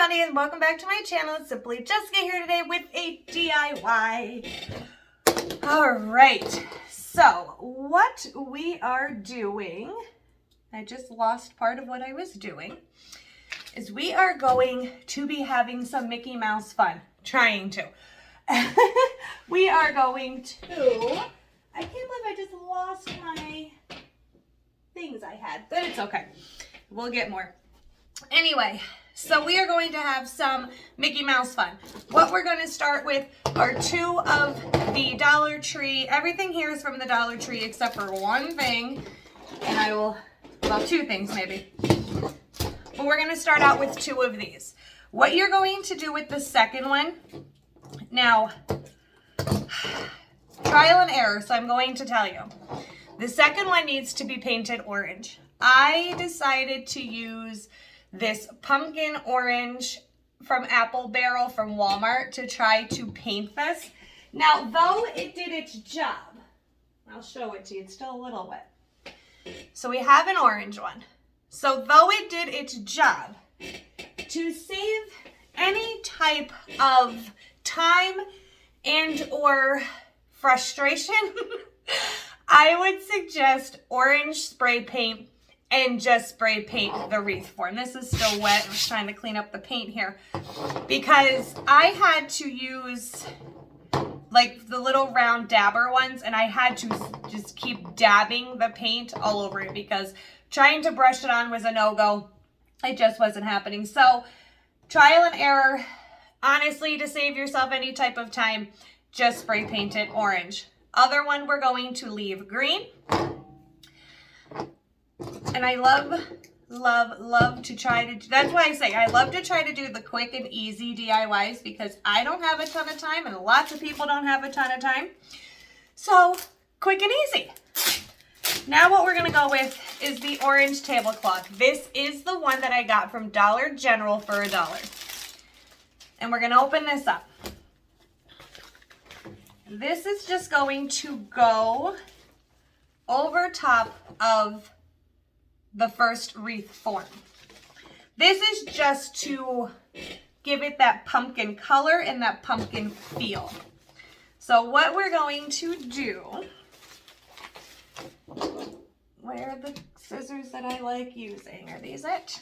everybody, and welcome back to my channel. It's Simply Jessica here today with a DIY. Alright, so what we are doing, I just lost part of what I was doing, is we are going to be having some Mickey Mouse fun. Trying to. We are going to, I can't believe I just lost my things I had, but it's okay. We'll get more. Anyway, so we are going to have some Mickey Mouse fun. What we're going to start with are two of the Dollar Tree. Everything here is from the Dollar Tree except for one thing. And well, two things maybe. But we're going to start out with two of these. What you're going to do with the second one, now, trial and error, so I'm going to tell you. The second one needs to be painted orange. I decided to use this pumpkin orange from Apple Barrel from Walmart to try to paint this. Now, though it did its job, I'll show it to you, it's still a little wet. So we have an orange one. So though it did its job, to save any type of time and or frustration, I would suggest orange spray paint and just spray paint the wreath form. This is still wet. I'm trying to clean up the paint here because I had to use like the little round dabber ones, and I had to just keep dabbing the paint all over it because trying to brush it on was a no-go. It just wasn't happening. So trial and error, honestly, to save yourself any type of time, just spray paint it orange. Other one we're going to leave green. And I love to try to, that's why I say I love to try to do the quick and easy DIYs because I don't have a ton of time and lots of people don't have a ton of time. So quick and easy. Now what we're going to go with is the orange tablecloth. This is the one that I got from Dollar General for $1. And we're going to open this up. This is just going to go over top of the first wreath form. This is just to give it that pumpkin color and that pumpkin feel. So what we're going to do, where are the scissors that I like using? Are these it?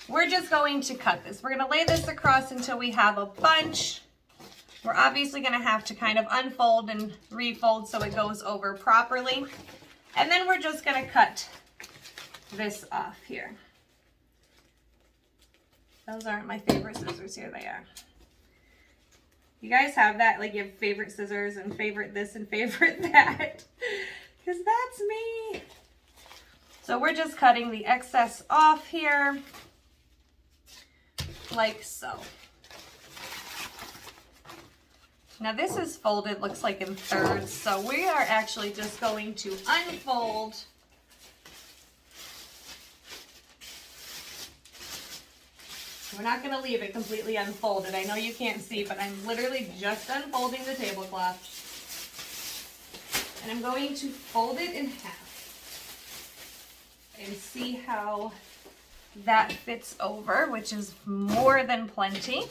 We're just going to cut this. We're going to lay this across until we have a bunch. We're obviously going to have to kind of unfold and refold so it goes over properly. And then we're just going to cut this off here. Those aren't my favorite scissors. Here they are. You guys have that? Like you have favorite scissors and favorite this and favorite that? Because that's me. So we're just cutting the excess off here. Like so. Now this is folded, looks like in thirds. So we are actually just going to unfold . We're not going to leave it completely unfolded. I know you can't see, but I'm literally just unfolding the tablecloth. And I'm going to fold it in half and see how that fits over, which is more than plenty.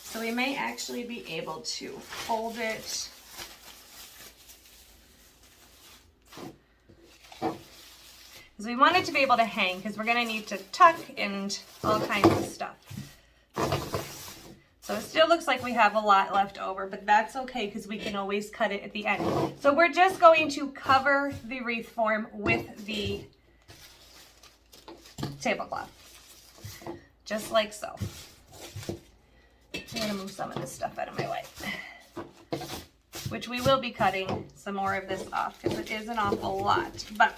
So we may actually be able to fold it because we want it to be able to hang because we're going to need to tuck and all kinds of stuff. So it still looks like we have a lot left over, but that's okay because we can always cut it at the end. So we're just going to cover the wreath form with the tablecloth, just like so. I'm going to move some of this stuff out of my way, which we will be cutting some more of this off because it is an awful lot, but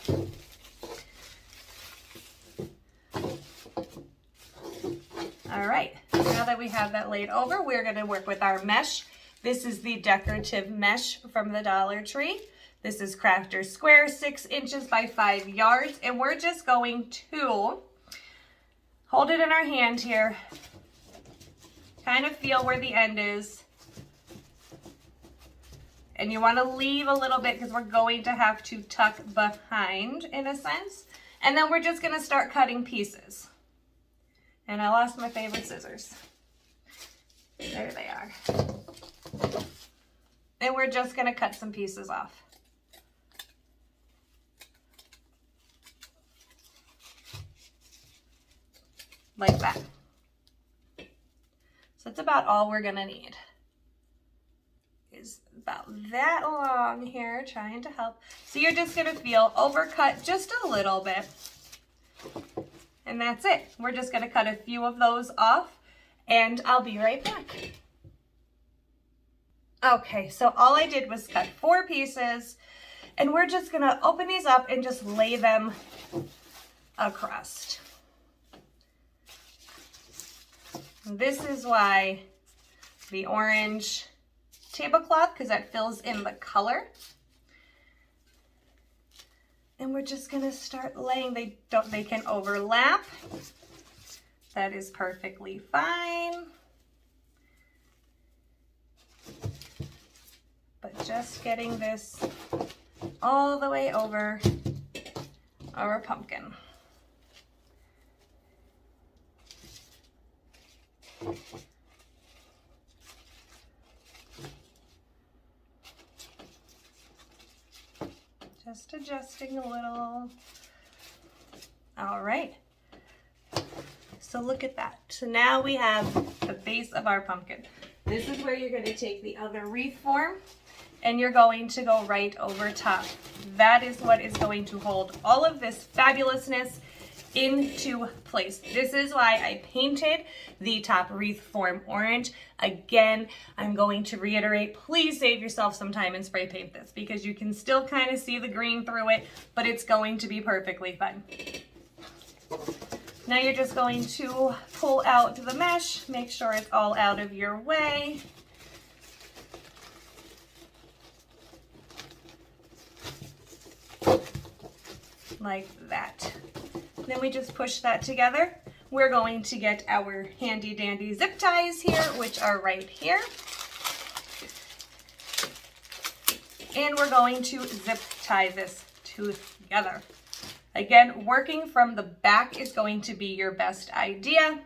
all right, now that we have that laid over, we're going to work with our mesh. This is the decorative mesh from the Dollar Tree. This is Crafter Square, 6 inches by 5 yards. And we're just going to hold it in our hand here, kind of feel where the end is. And you want to leave a little bit because we're going to have to tuck behind in a sense. And then we're just going to start cutting pieces. And I lost my favorite scissors. There they are. And we're just gonna cut some pieces off. Like that. So that's about all we're gonna need. Is about that long here, trying to help. So you're just gonna feel overcut just a little bit. And that's it. We're just gonna cut a few of those off and I'll be right back. Okay, so all I did was cut 4 pieces and we're just gonna open these up and just lay them across. This is why the orange tablecloth, because that fills in the color. And we're just gonna start laying. They can overlap. That is perfectly fine. But just getting this all the way over our pumpkin. Just adjusting a little. All right. So look at that. So now we have the base of our pumpkin. This is where you're going to take the other wreath form and you're going to go right over top. That is what is going to hold all of this fabulousness into place. This is why I painted the top wreath form orange. Again, I'm going to reiterate, please save yourself some time and spray paint this because you can still kind of see the green through it, but it's going to be perfectly fine. Now you're just going to pull out the mesh, make sure it's all out of your way. Like that. Then we just push that together. We're going to get our handy dandy zip ties here, which are right here. And we're going to zip tie this together. Again, working from the back is going to be your best idea.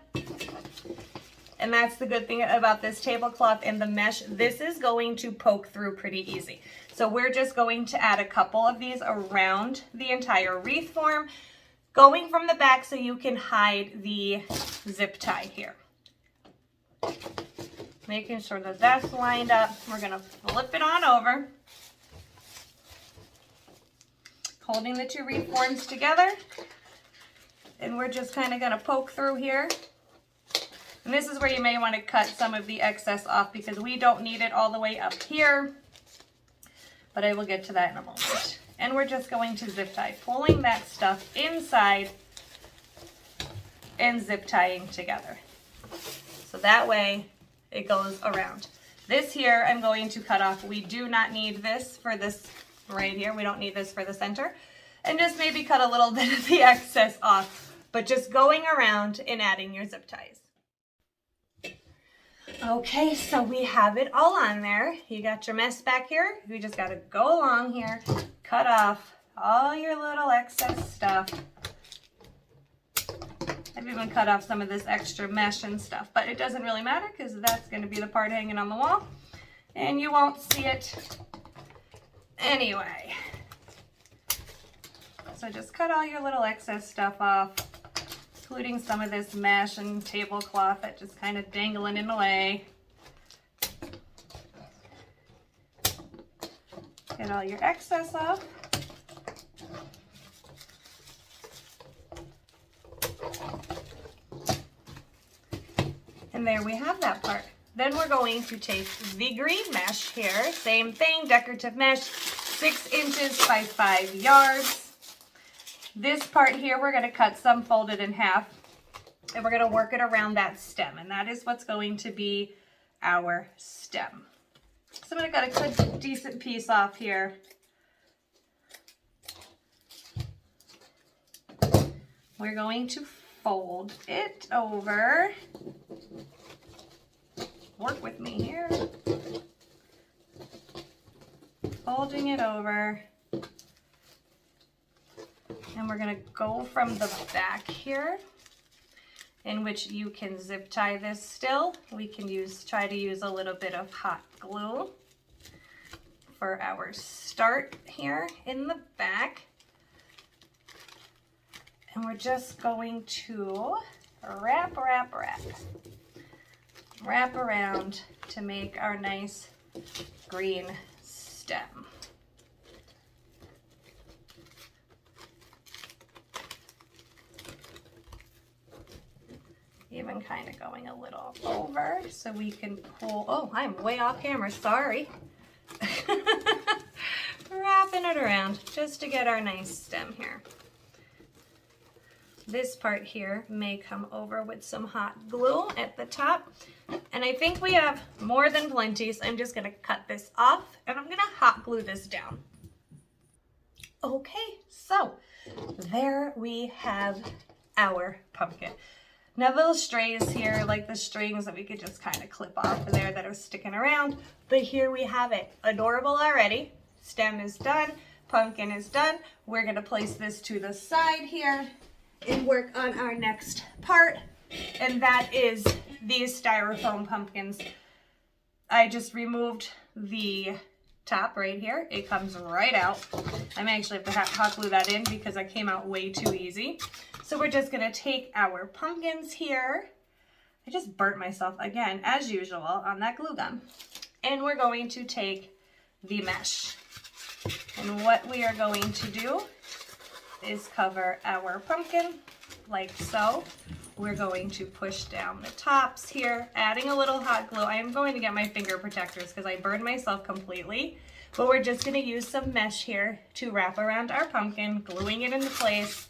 And that's the good thing about this tablecloth and the mesh. This is going to poke through pretty easy. So we're just going to add a couple of these around the entire wreath form, going from the back so you can hide the zip tie here. Making sure that that's lined up. We're gonna flip it on over. Holding the 2 wreath forms together. And we're just kind of gonna poke through here. And this is where you may want to cut some of the excess off because we don't need it all the way up here. But I will get to that in a moment. And we're just going to zip tie, pulling that stuff inside and zip tying together. So that way it goes around. This here I'm going to cut off. We do not need this for this right here. We don't need this for the center. And just maybe cut a little bit of the excess off, but just going around and adding your zip ties. Okay, so we have it all on there. You got your mess back here. You just got to go along here, cut off all your little excess stuff. I've even cut off some of this extra mesh and stuff, but it doesn't really matter because that's going to be the part hanging on the wall and you won't see it anyway. So just cut all your little excess stuff off, including some of this mesh and tablecloth that just kind of dangling in the way. Get all your excess off. And there we have that part. Then we're going to take the green mesh here, same thing, decorative mesh, 6 inches by 5 yards. This part here, we're going to cut some folded in half, and we're going to work it around that stem, and that is what's going to be our stem. So I'm going to cut a good, decent piece off here. We're going to fold it over. Work with me here. Folding it over. And we're going to go from the back here in which you can zip tie this still. We can try to use a little bit of hot glue for our start here in the back. And we're just going to wrap around to make our nice green stem. Even kind of going a little over so we can pull, oh, I'm way off camera, sorry. Wrapping it around just to get our nice stem here. This part here may come over with some hot glue at the top. And I think we have more than plenty, so I'm just gonna cut this off and I'm gonna hot glue this down. Okay, so there we have our pumpkin. Now little strays here, like the strings that we could just kind of clip off of there that are sticking around. But here we have it, adorable already. Stem is done, pumpkin is done. We're gonna place this to the side here and work on our next part. And that is these styrofoam pumpkins. I just removed the top right here. It comes right out. I may actually have to hot glue that in because that came out way too easy. So we're just gonna take our pumpkins here. I just burnt myself again, as usual, on that glue gun. And we're going to take the mesh. And what we are going to do is cover our pumpkin like so. We're going to push down the tops here, adding a little hot glue. I am going to get my finger protectors because I burned myself completely. But we're just gonna use some mesh here to wrap around our pumpkin, gluing it into place.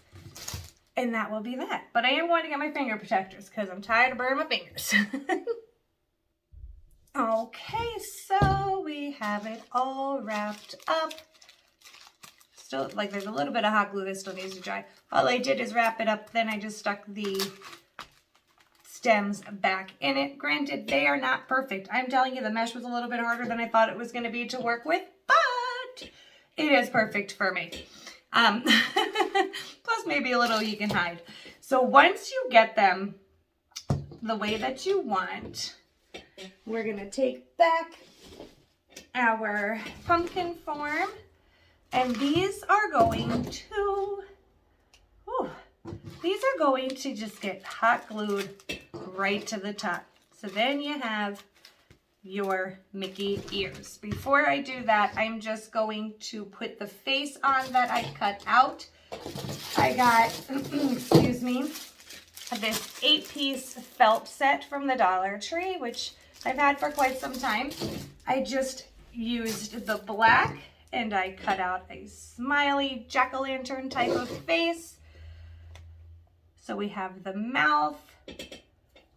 And that will be that. But I am going to get my finger protectors because I'm tired of burning my fingers. Okay, so we have it all wrapped up. Still, like there's a little bit of hot glue that still needs to dry. All I did is wrap it up, then I just stuck the stems back in it. Granted, they are not perfect. I'm telling you, the mesh was a little bit harder than I thought it was going to be to work with, but it is perfect for me. Plus maybe a little you can hide. So once you get them the way that you want, we're gonna take back our pumpkin form, and these are going to just get hot glued right to the top. So then you have your Mickey ears. Before I do that, I'm just going to put the face on that I cut out. I got, excuse me, this 8-piece felt set from the Dollar Tree, which I've had for quite some time. I just used the black and I cut out a smiley jack-o'-lantern type of face. So we have the mouth.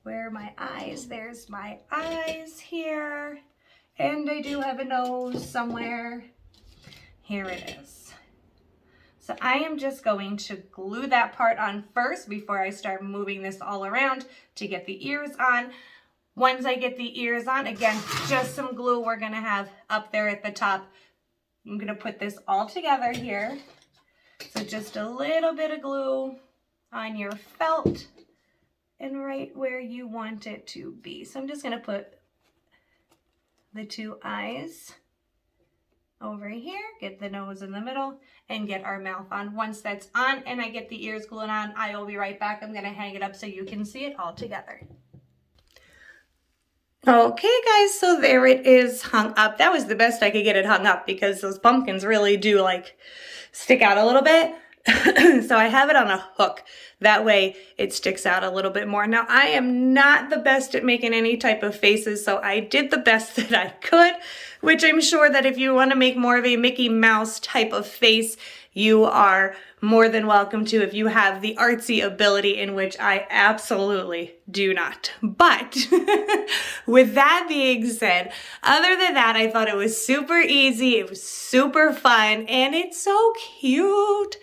Where are my eyes? There's my eyes here. And I do have a nose somewhere. Here it is. So I am just going to glue that part on first before I start moving this all around to get the ears on. Once I get the ears on, again, just some glue we're gonna have up there at the top. I'm gonna put this all together here. So just a little bit of glue on your felt and right where you want it to be. So I'm just gonna put the 2 eyes over here, get the nose in the middle, and get our mouth on. Once that's on and I get the ears glued on, I will be right back. I'm gonna hang it up so you can see it all together. Okay guys, so there it is hung up. That was the best I could get it hung up because those pumpkins really do like stick out a little bit. So I have it on a hook. That way it sticks out a little bit more. Now I am not the best at making any type of faces, so I did the best that I could, which I'm sure that if you want to make more of a Mickey Mouse type of face, you are more than welcome to if you have the artsy ability, in which I absolutely do not. But with that being said, other than that, I thought it was super easy, it was super fun, and it's so cute.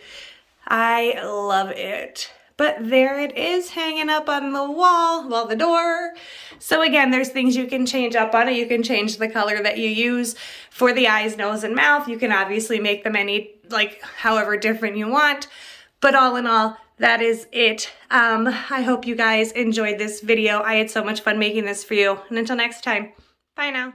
I love it. But there it is hanging up on the wall, well, the door. So again, there's things you can change up on it. You can change the color that you use for the eyes, nose, and mouth. You can obviously make them any, like, however different you want. But all in all, that is it. I hope you guys enjoyed this video. I had so much fun making this for you. And until next time, bye now.